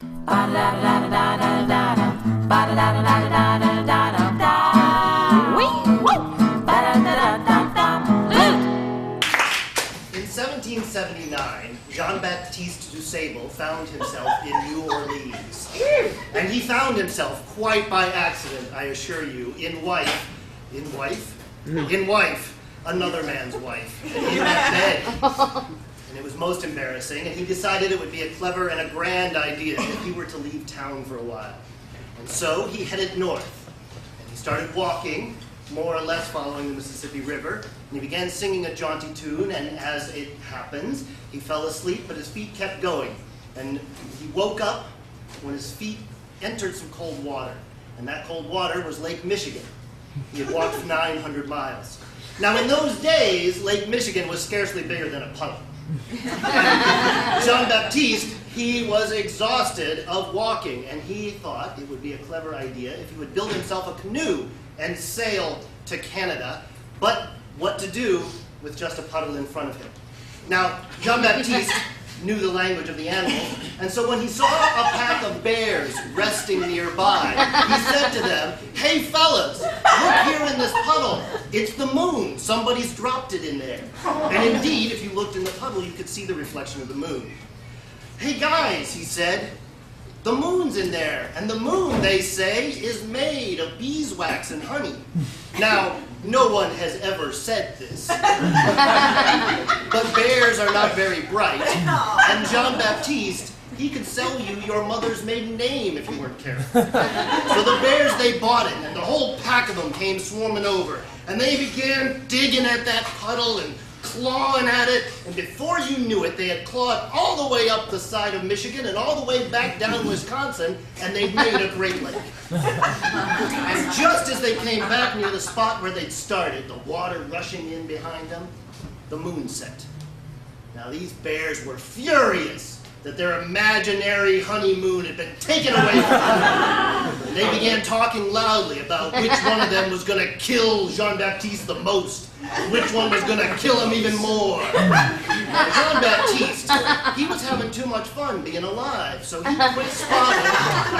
In 1779, Jean-Baptiste du Sable found himself in New Orleans. And he found himself, quite by accident, I assure you, in wife, another man's wife, in that bed. And it was most embarrassing, and he decided it would be a clever and a grand idea if he were to leave town for a while. And so he headed north, and he started walking, more or less following the Mississippi River, and he began singing a jaunty tune, and as it happens, he fell asleep, but his feet kept going. And he woke up when his feet entered some cold water, and that cold water was Lake Michigan. He had walked 900 miles. Now, in those days, Lake Michigan was scarcely bigger than a puddle. Jean-Baptiste, he was exhausted of walking, and he thought it would be a clever idea if he would build himself a canoe and sail to Canada, but what to do with just a puddle in front of him. Now, Jean-Baptiste knew the language of the animals, and so when he saw a pack of bears resting nearby, he said to them, "Hey fellas, look here in this puddle. It's the moon. Somebody's dropped it in there." And indeed, if you looked in the puddle, you could see the reflection of the moon. "Hey guys," he said, "the moon's in there, and the moon, they say, is made of beeswax and honey." Now, no one has ever said this, but bears are not very bright, and Jean-Baptiste, he could sell you your mother's maiden name if you weren't careful. So the bears, they bought it, and the whole pack of them came swarming over, and they began digging at that puddle and clawing at it, and before you knew it, they had clawed all the way up the side of Michigan and all the way back down Wisconsin, and they'd made a Great Lake. And just as they came back near the spot where they'd started, the water rushing in behind them, the moon set. Now these bears were furious that their imaginary honeymoon had been taken away from them. And they began talking loudly about which one of them was going to kill Jean-Baptiste the most, which one was going to kill him even more. Jean-Baptiste, he was having too much fun being alive, so he quick spotted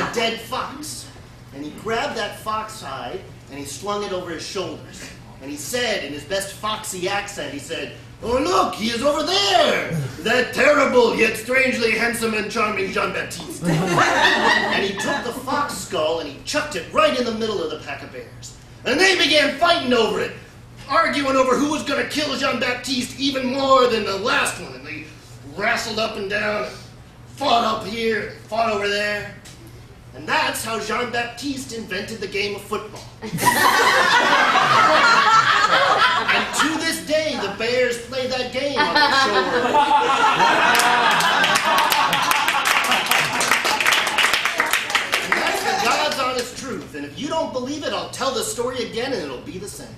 a dead fox. And he grabbed that fox hide, and he slung it over his shoulders. And he said, in his best foxy accent, he said, "Oh look, he is over there! That terrible yet strangely handsome and charming Jean-Baptiste." And he took the fox skull and he chucked it right in the middle of the pack of bears. And they began fighting over it, arguing over who was going to kill Jean-Baptiste even more than the last one. And they wrestled up and down, fought up here, fought over there. And that's how Jean-Baptiste invented the game of football. And to this day, the bears play that game on the shore. And that's the God's honest truth. And if you don't believe it, I'll tell the story again and it'll be the same.